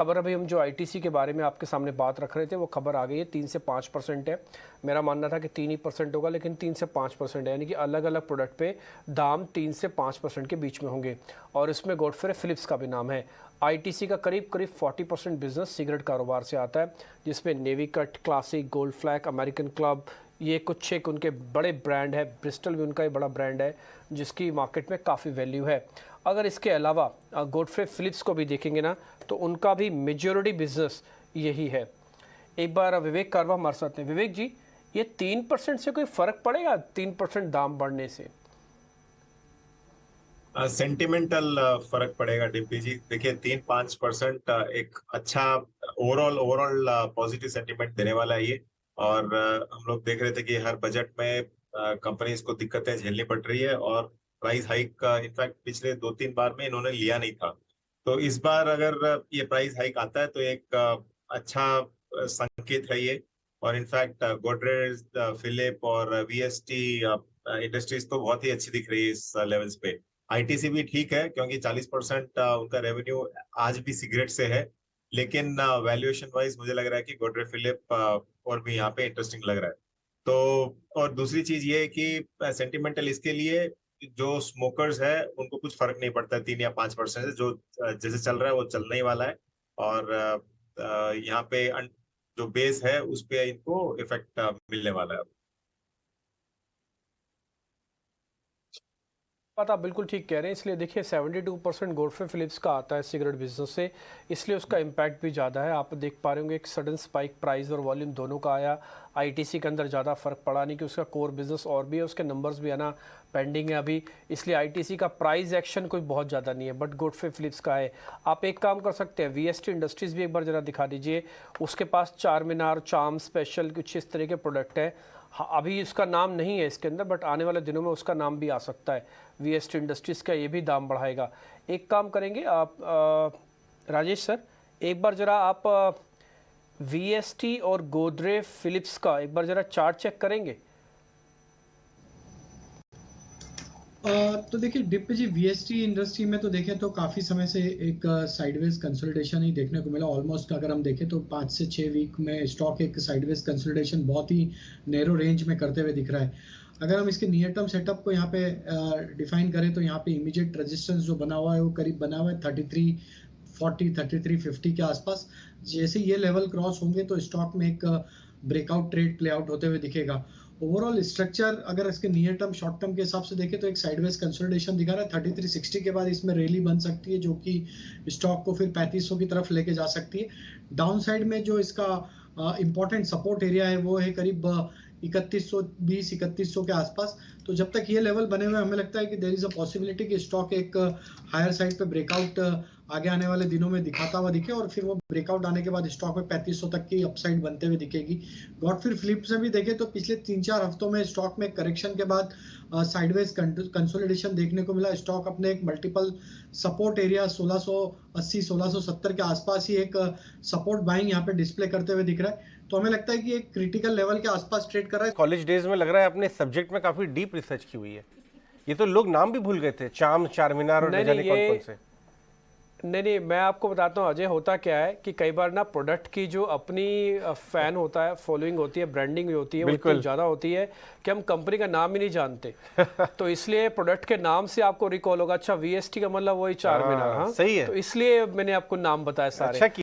खबर अभी हम जो आईटीसी के बारे में आपके सामने बात रख रहे थे वो खबर आ गई है। 3 से 5% है। मेरा मानना था कि 3% होगा, लेकिन 3 से 5% है, यानी कि अलग अलग प्रोडक्ट पे दाम 3 से 5% के बीच में होंगे। और इसमें गॉडफ्रे फिलिप्स का भी नाम है। आईटीसी का करीब करीब 40% बिजनेस सिगरेट कारोबार से आता है, जिसमें navy cut, classic, gold flag, American club, ये कुछ एक उनके बड़े ब्रांड है। ब्रिस्टल भी उनका एक बड़ा ब्रांड है जिसकी मार्केट में काफ़ी वैल्यू है। अगर इसके अलावा गॉडफ्रे फिलिप्स को भी देखेंगे ना, तो उनका भी मेजॉरिटी बिजनेस यही है। एक बार विवेक कारवा हमारे साथ हैं। विवेक जी, ये 3% से कोई फर्क पड़ेगा? 3% दाम बढ़ने से? सेंटिमेंटल फर्क पड़ेगा डिम्पी जी। देखिए 3-5% एक अच्छा ओवरऑल पॉजिटिव सेंटिमेंट देने वाला है ये। और हम लोग देख रहे थे कि हर बजट में कंपनीज को दिक्कतें झेलनी पड़ रही है, और प्राइस हाइक का इनफैक्ट पिछले 2-3 बार में इन्होंने लिया नहीं था। तो इस बार अगर ये प्राइस हाइक आता है तो एक अच्छा संकेत है ये। और इनफैक्ट गोदरेज, फिलिप और वीएसटी इंडस्ट्रीज तो बहुत ही अच्छी दिख रही है इस लेवल्स पे। आईटीसी भी ठीक है क्योंकि 40% उनका रेवेन्यू आज भी सिगरेट से है। लेकिन वैल्यूएशन वाइज मुझे लग रहा है कि गोदरेज फिलिप और भी यहाँ पे इंटरेस्टिंग लग रहा है। तो और दूसरी चीज ये है कि सेंटिमेंटल इसके लिए जो स्मोकर्स है उनको कुछ फर्क नहीं पड़ता है। 3 या 5% से जो जैसे चल रहा है वो चलने ही वाला है। और यहाँ पे जो बेस है उस पे इनको इफेक्ट मिलने वाला है। बात आप बिल्कुल ठीक कह रहे हैं। इसलिए देखिए 72% गॉडफ्रे फिलिप्स का आता है सिगरेट बिजनेस से, इसलिए उसका इम्पैक्ट भी ज़्यादा है। आप देख पा रहे होंगे एक सडन स्पाइक प्राइस और वॉल्यूम दोनों का आया। आईटीसी के अंदर ज़्यादा फर्क पड़ा नहीं कि उसका कोर बिजनेस और भी है, उसके नंबर्स भी है ना पेंडिंग है अभी, इसलिए आईटीसी का प्राइस एक्शन कोई बहुत ज़्यादा नहीं है, बट गॉडफ्रे फिलिप्स का है। आप एक काम कर सकते हैं, वीएसटी इंडस्ट्रीज़ भी एक बार ज़रा दिखा दीजिए। उसके पास चार मीनार, चार्म स्पेशल, कुछ इस तरह के प्रोडक्ट हैं। हाँ, अभी इसका नाम नहीं है इसके अंदर, बट आने वाले दिनों में उसका नाम भी आ सकता है। वीएसटी इंडस्ट्रीज़ का ये भी दाम बढ़ाएगा। एक काम करेंगे आप राजेश सर, एक बार ज़रा आप वीएसटी और गोदरेज फिलिप्स का एक बार ज़रा चार्ट चेक करेंगे। तो देखिए डिप्पी जी, वीएसटी इंडस्ट्री में तो देखें तो काफी समय से एक साइडवेज कंसोलिडेशन ही देखने को मिला। ऑलमोस्ट अगर हम देखें तो 5 से 6 वीक में स्टॉक एक साइडवेज कंसोलिडेशन बहुत ही नैरो रेंज में करते हुए दिख रहा है। अगर हम इसके नियर टर्म सेटअप को यहाँ पे डिफाइन करें तो यहाँ पे इमीडिएट रेजिस्टेंस जो बना हुआ है वो करीब बना हुआ है 3340 3350 के आसपास। जैसे ये लेवल क्रॉस होंगे तो स्टॉक में एक ब्रेकआउट ट्रेड प्ले आउट होते हुए दिखेगा। ओवरऑल स्ट्रक्चर अगर इसके नियर टर्म शॉर्ट टर्म के हिसाब से देखें तो एक साइडवेज कंसोलिडेशन दिखा रहा है। 3360 के बाद इसमें रैली बन सकती है जो कि स्टॉक को फिर 3500 की तरफ लेके जा सकती है। डाउन साइड में जो इसका इंपॉर्टेंट सपोर्ट एरिया है वो है करीब 3120 3100 के आसपास। तो जब तक ये लेवल बने हुए हमें लगता है कि देयर इज अ पॉसिबिलिटी कि स्टॉक एक हायर साइड पे ब्रेकआउट आगे आने वाले दिनों में दिखाता हुआ दिखे, और फिर वो ब्रेकआउट आने के बाद स्टॉक में 3500 तक की अपसाइड बनते हुए दिखेगी। गॉडफ्रे फिलिप्स में भी देखें तो पिछले 3-4 हफ्तों में स्टॉक में करेक्शन के बाद साइडवेज कंसोलिडेशन देखने को मिला। स्टॉक अपने एक मल्टीपल सपोर्ट एरिया 1680 1670 के आसपास ही एक सपोर्ट बाइंग यहाँ पे डिस्प्ले करते हुए दिख रहा है। तो हमें लगता है कि एक क्रिटिकल लेवल के आसपास ट्रेड कर रहा है। कॉलेज डेज में लग रहा है अपने सब्जेक्ट में काफी डीप रिसर्च की हुई है। ये तो लोग नाम भी भूल गए थे, चाम, चार मीनार और न नहीं जाने नहीं कौन कौन ये से। नहीं, मैं आपको बताता हूँ अजय, होता क्या है कि कई बार ना प्रोडक्ट की जो अपनी फैन होता है, फॉलोइंग होती है, ब्रांडिंग होती है, वो इतनी बिल्कुल। ज़्यादा होती है कि हम कंपनी का नाम ही नहीं जानते। तो इसलिए प्रोडक्ट के नाम से आपको रिकॉल होगा, अच्छा वीएसटी का मतलब वही चार मीनार। हाँ, सही है। तो इसलिए मैंने आपको नाम बताया सारे। अच्छा